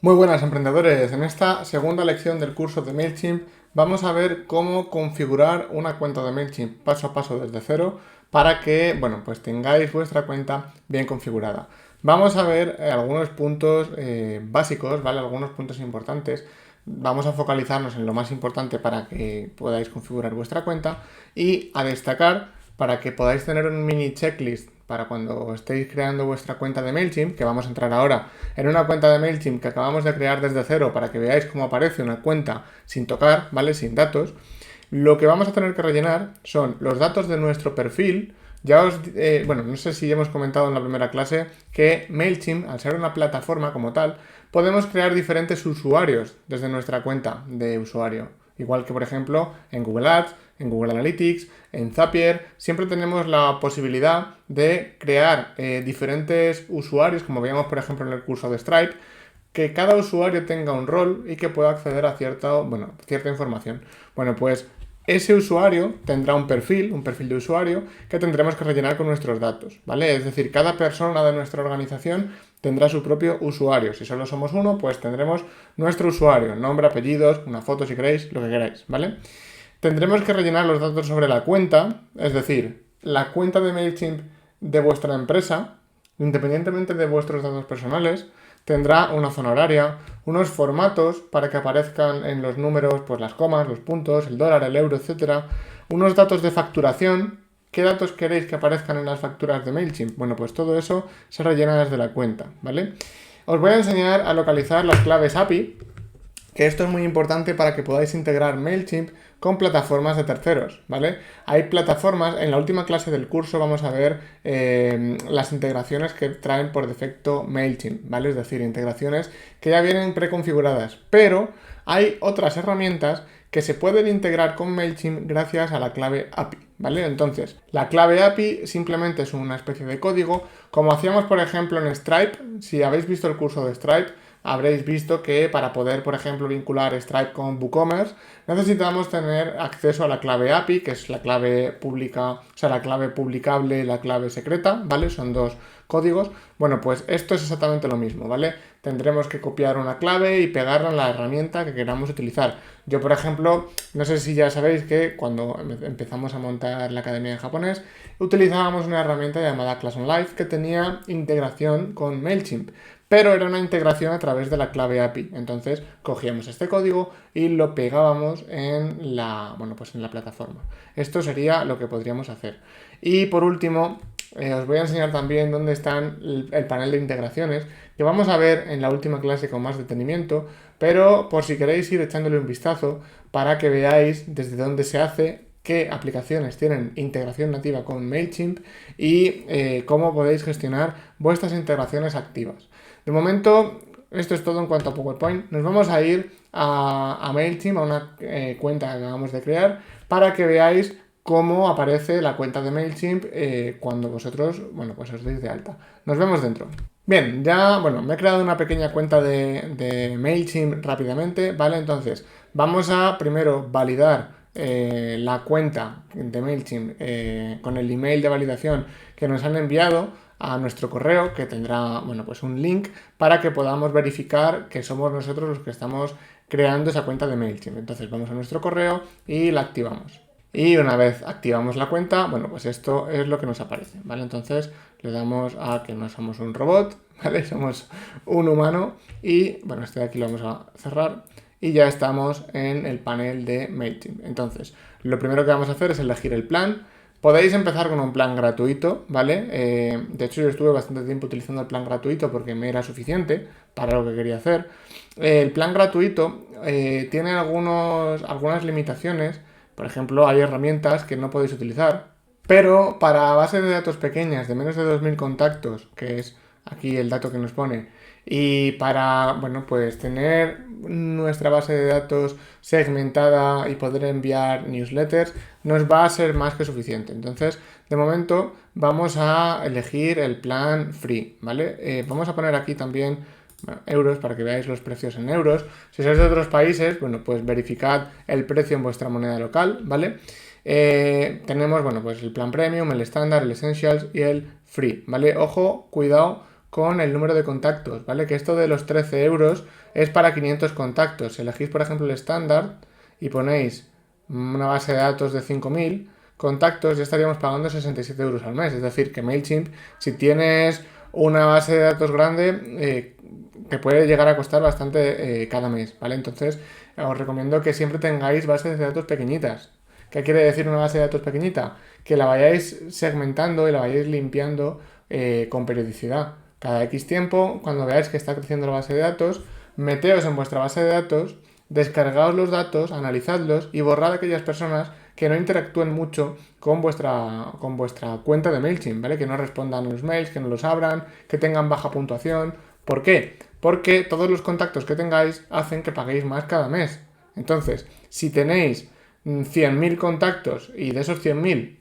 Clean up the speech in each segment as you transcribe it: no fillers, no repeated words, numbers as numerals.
Muy buenas emprendedores, en esta segunda lección del curso de MailChimp vamos a ver cómo configurar una cuenta de MailChimp paso a paso desde cero para que, pues tengáis vuestra cuenta bien configurada. Vamos a ver algunos puntos básicos, ¿vale? Algunos puntos importantes. Vamos a focalizarnos en lo más importante para que podáis configurar vuestra cuenta y a destacar para que podáis tener un mini checklist para cuando estéis creando vuestra cuenta de MailChimp, que vamos a entrar ahora en una cuenta de MailChimp que acabamos de crear desde cero para que veáis cómo aparece una cuenta sin tocar, ¿vale? Sin datos. Lo que vamos a tener que rellenar son los datos de nuestro perfil. No sé si ya hemos comentado en la primera clase que MailChimp, al ser una plataforma como tal, podemos crear diferentes usuarios desde nuestra cuenta de usuario. Igual que, por ejemplo, en Google Ads, en Google Analytics, en Zapier, siempre tenemos la posibilidad de crear diferentes usuarios, como veíamos, por ejemplo, en el curso de Stripe, que cada usuario tenga un rol y que pueda acceder a cierta información. Bueno, pues ese usuario tendrá un perfil de usuario que tendremos que rellenar con nuestros datos, ¿vale? Es decir, cada persona de nuestra organización tendrá su propio usuario. Si solo somos uno, pues tendremos nuestro usuario, nombre, apellidos, una foto si queréis, lo que queráis, ¿vale? Tendremos que rellenar los datos sobre la cuenta, es decir, la cuenta de MailChimp de vuestra empresa, independientemente de vuestros datos personales, tendrá una zona horaria, unos formatos para que aparezcan en los números, pues las comas, los puntos, el dólar, el euro, etcétera, unos datos de facturación. ¿Qué datos queréis que aparezcan en las facturas de MailChimp? Bueno, pues todo eso se rellena desde la cuenta, ¿vale? Os voy a enseñar a localizar las claves API, que esto es muy importante para que podáis integrar MailChimp con plataformas de terceros, ¿vale? Hay plataformas, en la última clase del curso vamos a ver las integraciones que traen por defecto MailChimp, ¿vale? Es decir, integraciones que ya vienen preconfiguradas, pero hay otras herramientas que se pueden integrar con MailChimp gracias a la clave API, ¿vale? Entonces, la clave API simplemente es una especie de código, como hacíamos por ejemplo en Stripe. Si habéis visto el curso de Stripe, habréis visto que para poder, por ejemplo, vincular Stripe con WooCommerce, necesitamos tener acceso a la clave API, que es la clave pública, o sea, la clave publicable y la clave secreta, ¿vale? Son dos códigos. Bueno, pues esto es exactamente lo mismo, ¿vale? Tendremos que copiar una clave y pegarla en la herramienta que queramos utilizar. Yo, por ejemplo, no sé si ya sabéis que cuando empezamos a montar la academia de japonés, utilizábamos una herramienta llamada Class on Live que tenía integración con MailChimp, pero era una integración a través de la clave API. Entonces cogíamos este código y lo pegábamos en la plataforma. Esto sería lo que podríamos hacer. Y por último, os voy a enseñar también dónde están el panel de integraciones, que vamos a ver en la última clase con más detenimiento, pero por si queréis ir echándole un vistazo para que veáis desde dónde se hace, qué aplicaciones tienen integración nativa con MailChimp y cómo podéis gestionar vuestras integraciones activas. De momento, esto es todo en cuanto a PowerPoint. Nos vamos a ir a MailChimp, a una cuenta que acabamos de crear, para que veáis cómo aparece la cuenta de MailChimp cuando vosotros, pues os deis de alta. Nos vemos dentro. Bien, me he creado una pequeña cuenta de MailChimp rápidamente, ¿vale? Entonces, vamos a primero validar la cuenta de MailChimp con el email de validación que nos han enviado a nuestro correo, que tendrá un link para que podamos verificar que somos nosotros los que estamos creando esa cuenta de MailChimp. Entonces vamos a nuestro correo y la activamos. Y una vez activamos la cuenta, pues esto es lo que nos aparece, ¿vale? Entonces le damos a que no somos un robot, ¿vale? Somos un humano y, esto de aquí lo vamos a cerrar y ya estamos en el panel de MailChimp. Entonces, lo primero que vamos a hacer es elegir el plan. Podéis empezar con un plan gratuito, ¿vale? De hecho, yo estuve bastante tiempo utilizando el plan gratuito porque me era suficiente para lo que quería hacer. El plan gratuito tiene algunas limitaciones. Por ejemplo, hay herramientas que no podéis utilizar. Pero para bases de datos pequeñas, de menos de 2000 contactos, que es aquí el dato que nos pone, y para, tener nuestra base de datos segmentada y poder enviar newsletters, nos va a ser más que suficiente. Entonces, de momento, vamos a elegir el plan free, ¿vale? Vamos a poner aquí también euros para que veáis los precios en euros. Si sois de otros países, pues verificad el precio en vuestra moneda local, ¿vale? Tenemos, el plan premium, el estándar, el essentials y el free, ¿vale? Ojo, cuidado con el número de contactos, ¿vale? Que esto de los 13 euros es para 500 contactos. Si elegís, por ejemplo, el estándar y ponéis una base de datos de 5.000 contactos, ya estaríamos pagando 67 euros al mes. Es decir, que MailChimp, si tienes una base de datos grande, te puede llegar a costar bastante cada mes, ¿vale? Entonces, os recomiendo que siempre tengáis bases de datos pequeñitas. ¿Qué quiere decir una base de datos pequeñita? Que la vayáis segmentando y la vayáis limpiando con periodicidad. Cada X tiempo, cuando veáis que está creciendo la base de datos, meteos en vuestra base de datos, descargaos los datos, analizadlos y borrad a aquellas personas que no interactúen mucho con vuestra cuenta de MailChimp, ¿vale? Que no respondan a los mails, que no los abran, que tengan baja puntuación. ¿Por qué? Porque todos los contactos que tengáis hacen que paguéis más cada mes. Entonces, si tenéis 100.000 contactos y de esos 100.000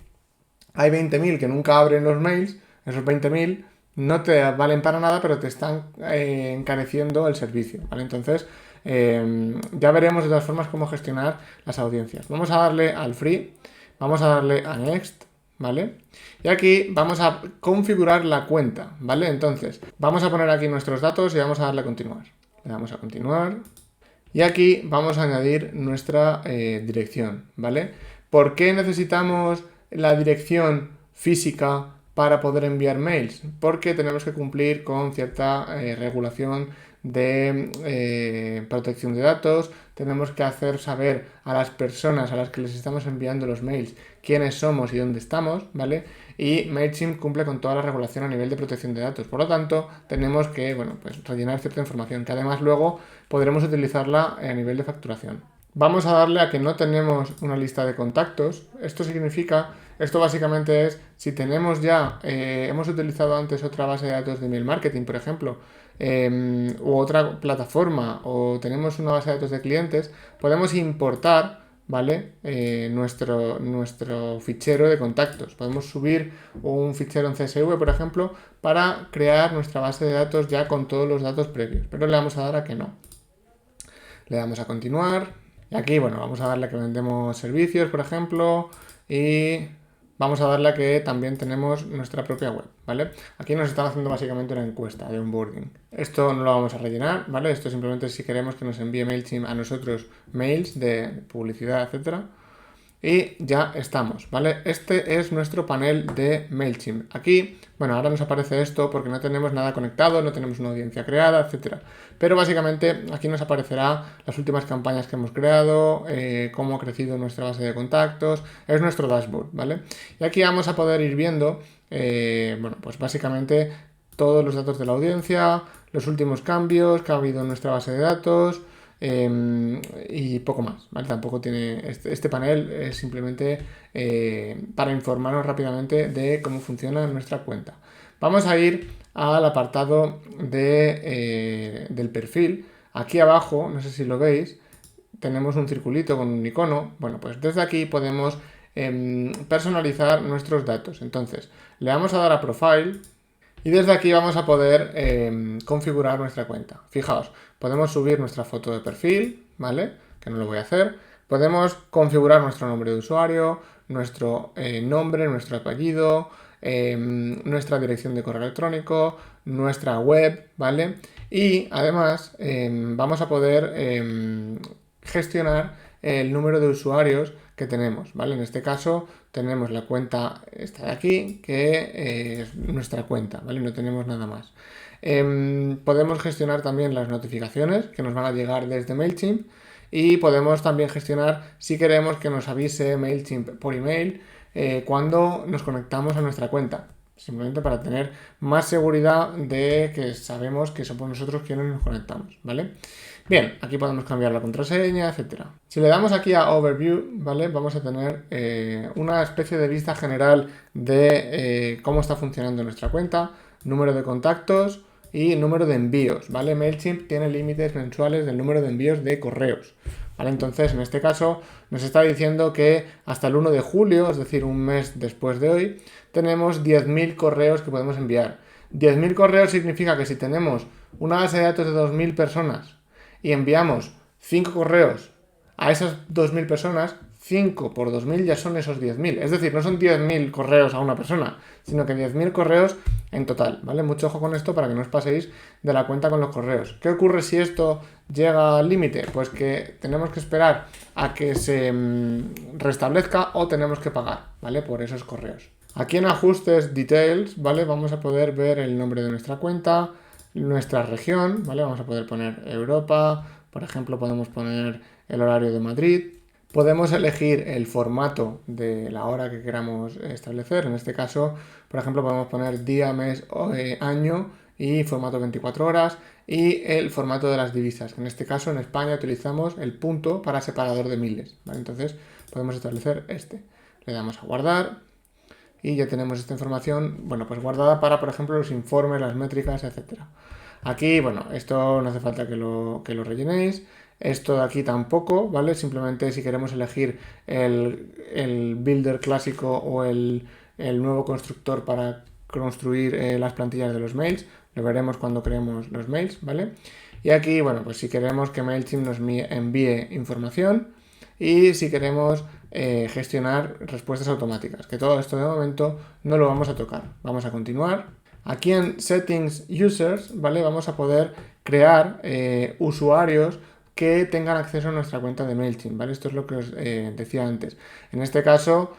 hay 20.000 que nunca abren los mails, esos 20.000 no te valen para nada, pero te están encareciendo el servicio, ¿vale? Entonces, ya veremos de todas formas cómo gestionar las audiencias. Vamos a darle al free, vamos a darle a next, ¿vale? Y aquí vamos a configurar la cuenta, ¿vale? Entonces, vamos a poner aquí nuestros datos y vamos a darle a continuar. Le damos a continuar. Y aquí vamos a añadir nuestra dirección, ¿vale? ¿Por qué necesitamos la dirección física para poder enviar mails? Porque tenemos que cumplir con cierta regulación de protección de datos, tenemos que hacer saber a las personas a las que les estamos enviando los mails quiénes somos y dónde estamos, ¿vale? Y MailChimp cumple con toda la regulación a nivel de protección de datos, por lo tanto tenemos que, bueno, pues rellenar cierta información que además luego podremos utilizarla a nivel de facturación. Vamos a darle a que no tenemos una lista de contactos. Esto básicamente es, si tenemos ya, hemos utilizado antes otra base de datos de email marketing, por ejemplo, u otra plataforma, o tenemos una base de datos de clientes, podemos importar, ¿vale? Nuestro fichero de contactos. Podemos subir un fichero en CSV, por ejemplo, para crear nuestra base de datos ya con todos los datos previos, pero le vamos a dar a que no. Le damos a continuar. Y aquí, bueno, vamos a darle a que vendemos servicios, por ejemplo, y vamos a darle a que también tenemos nuestra propia web, ¿vale? Aquí nos están haciendo básicamente una encuesta de onboarding. Esto no lo vamos a rellenar, ¿vale? Esto simplemente si queremos que nos envíe MailChimp a nosotros mails de publicidad, etcétera. Y ya estamos, ¿vale? Este es nuestro panel de MailChimp. Aquí, bueno, ahora nos aparece esto porque no tenemos nada conectado, no tenemos una audiencia creada, etcétera. Pero básicamente aquí nos aparecerá las últimas campañas que hemos creado, cómo ha crecido nuestra base de contactos, es nuestro dashboard, ¿vale? Y aquí vamos a poder ir viendo, bueno, pues básicamente todos los datos de la audiencia, los últimos cambios que ha habido en nuestra base de datos, y poco más, ¿vale? Tampoco tiene este panel, es simplemente para informarnos rápidamente de cómo funciona nuestra cuenta. Vamos a ir al apartado del perfil. Aquí abajo, no sé si lo veis, tenemos un circulito con un icono. Bueno, pues desde aquí podemos personalizar nuestros datos. Entonces, le vamos a dar a Profile. Y desde aquí vamos a poder configurar nuestra cuenta. Fijaos, podemos subir nuestra foto de perfil, ¿vale? Que no lo voy a hacer. Podemos configurar nuestro nombre de usuario, nuestro nombre, nuestro apellido, nuestra dirección de correo electrónico, nuestra web, ¿vale? Y además vamos a poder gestionar el número de usuarios que tenemos, ¿vale? En este caso tenemos la cuenta esta de aquí, que es nuestra cuenta, ¿vale? No tenemos nada más. Podemos gestionar también las notificaciones que nos van a llegar desde MailChimp y podemos también gestionar si queremos que nos avise MailChimp por email cuando nos conectamos a nuestra cuenta. Simplemente para tener más seguridad de que sabemos que somos nosotros quienes nos conectamos, ¿vale? Bien, aquí podemos cambiar la contraseña, etcétera. Si le damos aquí a Overview, ¿vale? Vamos a tener una especie de vista general de cómo está funcionando nuestra cuenta, número de contactos y número de envíos, ¿vale? MailChimp tiene límites mensuales del número de envíos de correos, ¿vale? Entonces, en este caso, nos está diciendo que hasta el 1 de julio, es decir, un mes después de hoy, tenemos 10.000 correos que podemos enviar. 10.000 correos significa que si tenemos una base de datos de 2.000 personas y enviamos 5 correos a esas 2.000 personas, 5 por 2000 ya son esos 10.000. Es decir, no son 10.000 correos a una persona, sino que 10.000 correos en total, ¿vale? Mucho ojo con esto para que no os paséis de la cuenta con los correos. ¿Qué ocurre si esto llega al límite? Pues que tenemos que esperar a que se restablezca o tenemos que pagar, ¿vale? Por esos correos. Aquí en ajustes, details, ¿vale? Vamos a poder ver el nombre de nuestra cuenta, nuestra región, ¿vale? Vamos a poder poner Europa, por ejemplo, podemos poner el horario de Madrid. Podemos elegir el formato de la hora que queramos establecer. En este caso, por ejemplo, podemos poner día, mes, año y formato 24 horas y el formato de las divisas. En este caso, en España utilizamos el punto para separador de miles, ¿vale? Entonces, podemos establecer este. Le damos a guardar y ya tenemos esta información, bueno, pues guardada para, por ejemplo, los informes, las métricas, etcétera. Aquí, bueno, esto no hace falta que lo rellenéis. Esto de aquí tampoco, ¿vale? Simplemente si queremos elegir el builder clásico o el nuevo constructor para construir las plantillas de los mails, lo veremos cuando creemos los mails, ¿vale? Y aquí, bueno, pues si queremos que MailChimp nos envíe información y si queremos gestionar respuestas automáticas, que todo esto de momento no lo vamos a tocar. Vamos a continuar. Aquí en Settings Users, ¿vale? Vamos a poder crear usuarios que tengan acceso a nuestra cuenta de MailChimp, ¿vale? Esto es lo que os decía antes. En este caso,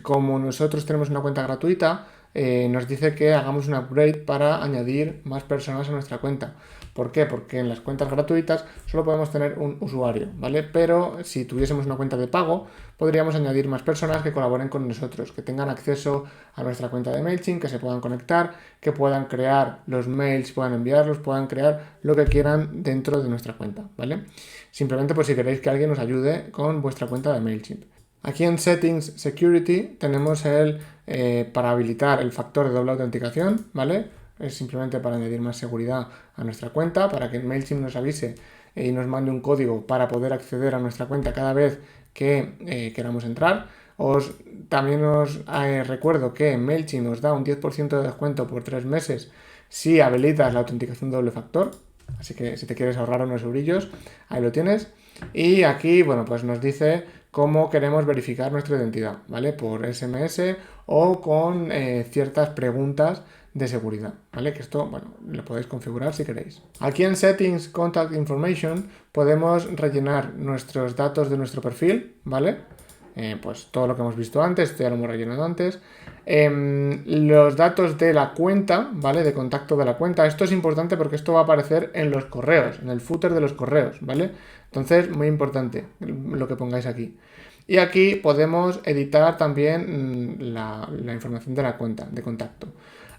como nosotros tenemos una cuenta gratuita, nos dice que hagamos un upgrade para añadir más personas a nuestra cuenta. ¿Por qué? Porque en las cuentas gratuitas solo podemos tener un usuario, ¿vale? Pero si tuviésemos una cuenta de pago, podríamos añadir más personas que colaboren con nosotros, que tengan acceso a nuestra cuenta de MailChimp, que se puedan conectar, que puedan crear los mails, puedan enviarlos, puedan crear lo que quieran dentro de nuestra cuenta, ¿vale? Simplemente pues si queréis que alguien os ayude con vuestra cuenta de MailChimp. Aquí en Settings Security tenemos para habilitar el factor de doble autenticación, ¿vale? Es simplemente para añadir más seguridad a nuestra cuenta, para que MailChimp nos avise y nos mande un código para poder acceder a nuestra cuenta cada vez que queramos entrar. También os recuerdo que MailChimp nos da un 10% de descuento por 3 meses si habilitas la autenticación doble factor. Así que si te quieres ahorrar unos eurillos, ahí lo tienes. Y aquí, bueno, pues nos dice cómo queremos verificar nuestra identidad, ¿vale? Por SMS o con ciertas preguntas de seguridad, ¿vale? Que esto, bueno, lo podéis configurar si queréis. Aquí en Settings Contact Information podemos rellenar nuestros datos de nuestro perfil, ¿vale? Pues todo lo que hemos visto antes, esto ya lo hemos rellenado antes. Los datos de la cuenta, ¿vale? De contacto de la cuenta. Esto es importante porque esto va a aparecer en los correos, en el footer de los correos, ¿vale? Entonces, muy importante lo que pongáis aquí. Y aquí podemos editar también la información de la cuenta, de contacto.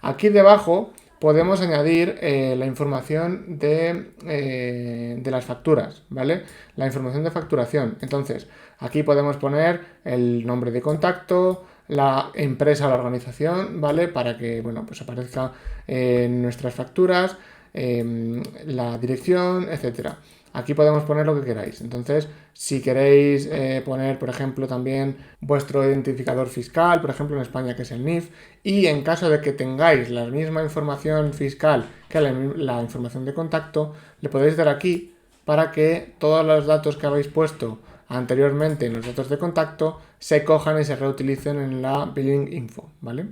Aquí debajo podemos añadir la información de las facturas, ¿vale? La información de facturación. Entonces, aquí podemos poner el nombre de contacto, la empresa o la organización, ¿vale? Para que, bueno, pues aparezca en nuestras facturas, la dirección, etcétera. Aquí podemos poner lo que queráis. Entonces, si queréis poner, por ejemplo, también vuestro identificador fiscal, por ejemplo, en España, que es el NIF, y en caso de que tengáis la misma información fiscal que la información de contacto, le podéis dar aquí para que todos los datos que habéis puesto anteriormente en los datos de contacto se cojan y se reutilicen en la Billing Info, ¿vale?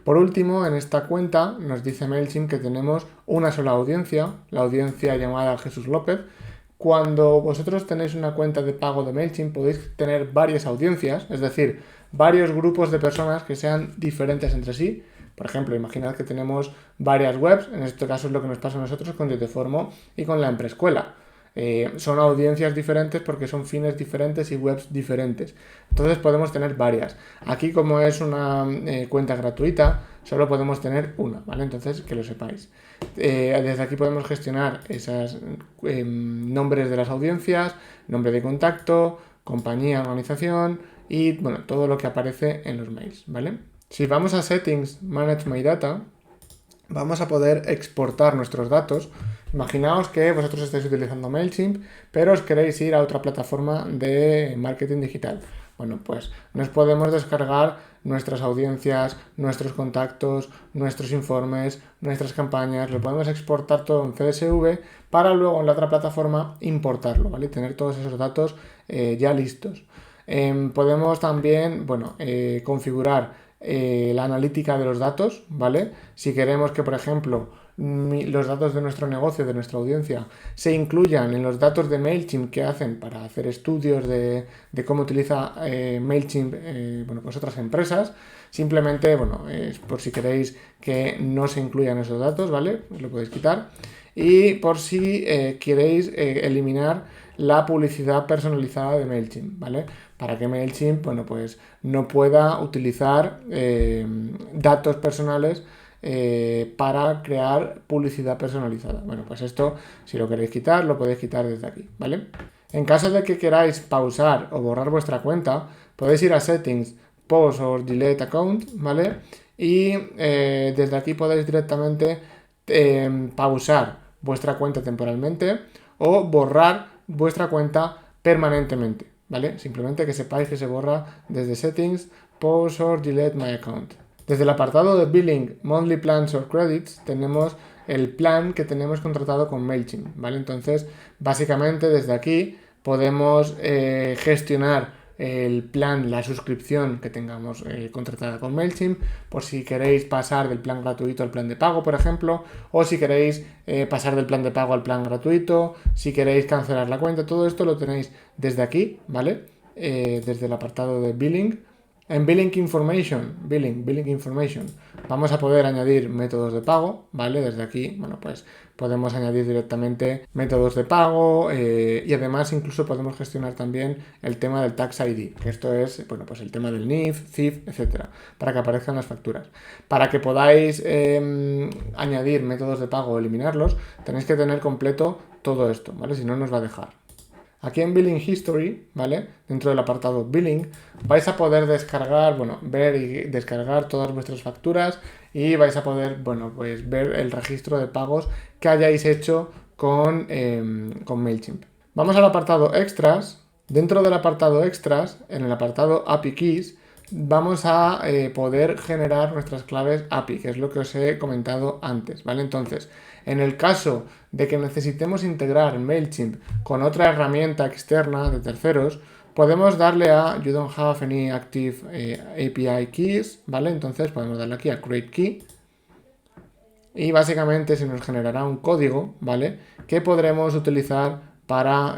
Por último, en esta cuenta nos dice MailChimp que tenemos una sola audiencia, la audiencia llamada Jesús López. Cuando vosotros tenéis una cuenta de pago de MailChimp podéis tener varias audiencias, es decir, varios grupos de personas que sean diferentes entre sí. Por ejemplo, imaginad que tenemos varias webs, en este caso es lo que nos pasa a nosotros con Yo Te Formo y con la Emprescuela. Son audiencias diferentes porque son fines diferentes y webs diferentes. Entonces podemos tener varias. Aquí, como es una cuenta gratuita, solo podemos tener una, ¿vale? Entonces, que lo sepáis. Desde aquí podemos gestionar esos nombres de las audiencias, nombre de contacto, compañía, organización y, bueno, todo lo que aparece en los mails, ¿vale? Si vamos a Settings, Manage My Data, vamos a poder exportar nuestros datos. Imaginaos que vosotros estáis utilizando MailChimp, pero os queréis ir a otra plataforma de marketing digital. Bueno, pues nos podemos descargar nuestras audiencias, nuestros contactos, nuestros informes, nuestras campañas, lo podemos exportar todo en CSV para luego en la otra plataforma importarlo, ¿vale? Y tener todos esos datos ya listos. Podemos también, configurar la analítica de los datos, ¿vale? Si queremos que, por ejemplo, los datos de nuestro negocio, de nuestra audiencia, se incluyan en los datos de MailChimp que hacen para hacer estudios de cómo utiliza MailChimp pues otras empresas, simplemente, es por si queréis que no se incluyan esos datos, ¿vale? Lo podéis quitar. Y por si queréis eliminar la publicidad personalizada de MailChimp, ¿vale? Para que MailChimp, pues no pueda utilizar datos personales para crear publicidad personalizada. Bueno, pues esto, si lo queréis quitar, lo podéis quitar desde aquí, ¿vale? En caso de que queráis pausar o borrar vuestra cuenta, podéis ir a Settings, Pause or Delete Account, ¿vale? Y desde aquí podéis directamente pausar vuestra cuenta temporalmente o borrar vuestra cuenta permanentemente, ¿vale? Simplemente que sepáis que se borra desde Settings, Pause or Delete My Account. Desde el apartado de Billing, Monthly Plans or Credits, tenemos el plan que tenemos contratado con MailChimp, ¿vale? Entonces, básicamente desde aquí podemos gestionar el plan, la suscripción que tengamos contratada con MailChimp, por si queréis pasar del plan gratuito al plan de pago, por ejemplo, o si queréis pasar del plan de pago al plan gratuito, si queréis cancelar la cuenta, todo esto lo tenéis desde aquí, ¿vale? Desde el apartado de Billing. En Billing Information, vamos a poder añadir métodos de pago, ¿vale? Desde aquí, pues podemos añadir directamente métodos de pago y además incluso podemos gestionar también el tema del Tax ID, que esto es, pues el tema del NIF, CIF, etcétera, para que aparezcan las facturas. Para que podáis añadir métodos de pago o eliminarlos, tenéis que tener completo todo esto, ¿vale? Si no, nos va a dejar. Aquí en Billing History, ¿vale? Dentro del apartado Billing, vais a poder descargar, ver y descargar todas vuestras facturas y vais a poder, pues ver el registro de pagos que hayáis hecho con MailChimp. Vamos al apartado Extras. Dentro del apartado Extras, en el apartado API Keys, vamos a poder generar nuestras claves API, que es lo que os he comentado antes, ¿vale? Entonces, en el caso de que necesitemos integrar MailChimp con otra herramienta externa de terceros, podemos darle a You don't have any active API keys, ¿vale? Entonces podemos darle aquí a Create Key y básicamente se nos generará un código, ¿vale? Que podremos utilizar para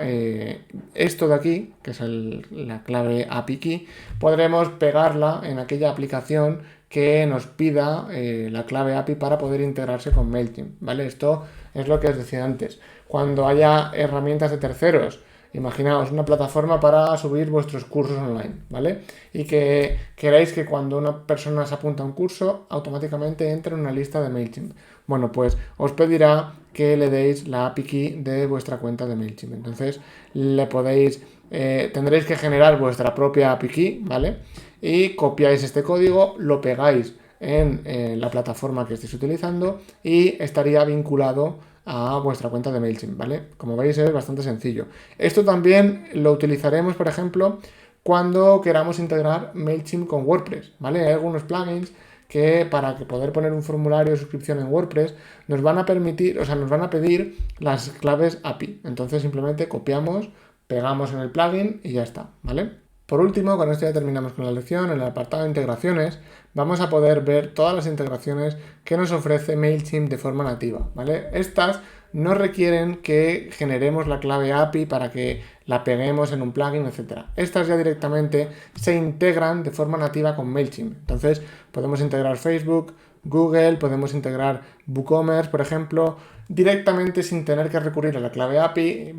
esto de aquí, que es la clave API Key, podremos pegarla en aquella aplicación que nos pida la clave API para poder integrarse con MailChimp, ¿vale? Esto es lo que os decía antes. Cuando haya herramientas de terceros, imaginaos una plataforma para subir vuestros cursos online, ¿vale? Y que queráis que cuando una persona se apunta a un curso, automáticamente entre en una lista de MailChimp. Bueno, pues os pedirá que le deis la API Key de vuestra cuenta de MailChimp. Entonces, tendréis que generar vuestra propia API Key, ¿vale? Y copiáis este código, lo pegáis en la plataforma que estéis utilizando y estaría vinculado a vuestra cuenta de MailChimp, ¿vale? Como veis es bastante sencillo. Esto también lo utilizaremos, por ejemplo, cuando queramos integrar MailChimp con WordPress, ¿vale? Hay algunos plugins que para poder poner un formulario de suscripción en WordPress nos van a pedir las claves API. Entonces simplemente copiamos, pegamos en el plugin y ya está, ¿vale? Por último, con esto ya terminamos con la lección. En el apartado de integraciones vamos a poder ver todas las integraciones que nos ofrece MailChimp de forma nativa, ¿vale? Estas no requieren que generemos la clave API para que la peguemos en un plugin, etc. Estas ya directamente se integran de forma nativa con MailChimp. Entonces podemos integrar Facebook, Google, podemos integrar WooCommerce, por ejemplo, directamente sin tener que recurrir a la clave API.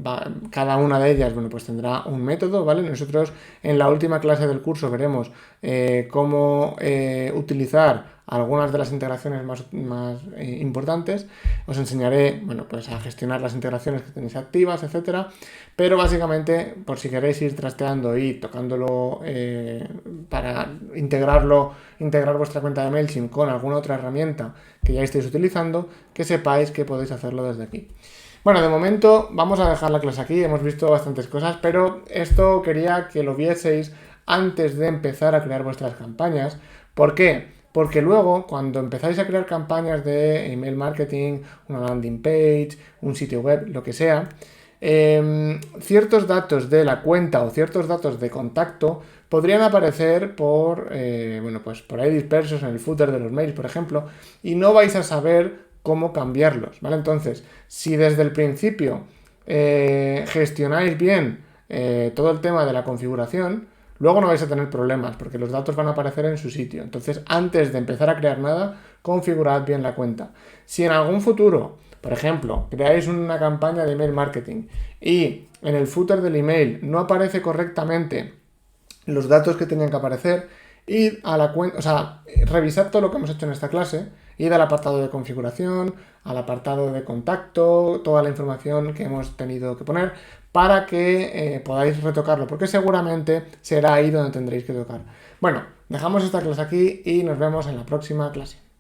Cada una de ellas, pues tendrá un método, ¿vale? Nosotros en la última clase del curso veremos cómo utilizar algunas de las integraciones más importantes. Os enseñaré, pues a gestionar las integraciones que tenéis activas, etcétera. Pero básicamente, por si queréis ir trasteando y tocándolo para integrar vuestra cuenta de MailChimp con alguna otra herramienta que ya estéis utilizando, que sepáis que podéis hacerlo desde aquí. Bueno, de momento vamos a dejar la clase aquí, hemos visto bastantes cosas, pero esto quería que lo vieseis antes de empezar a crear vuestras campañas. ¿Por qué? Porque luego, cuando empezáis a crear campañas de email marketing, una landing page, un sitio web, lo que sea, ciertos datos de la cuenta o ciertos datos de contacto podrían aparecer por ahí dispersos en el footer de los mails, por ejemplo, y no vais a saber cómo cambiarlos, ¿vale? Entonces, si desde el principio gestionáis bien todo el tema de la configuración, luego no vais a tener problemas porque los datos van a aparecer en su sitio. Entonces, antes de empezar a crear nada, configurad bien la cuenta. Si en algún futuro, por ejemplo, creáis una campaña de email marketing y en el footer del email no aparece correctamente los datos que tenían que aparecer, id a la cuenta, revisad todo lo que hemos hecho en esta clase, id al apartado de configuración, al apartado de contacto, toda la información que hemos tenido que poner para que podáis retocarlo, porque seguramente será ahí donde tendréis que tocar. Bueno, dejamos esta clase aquí y nos vemos en la próxima clase.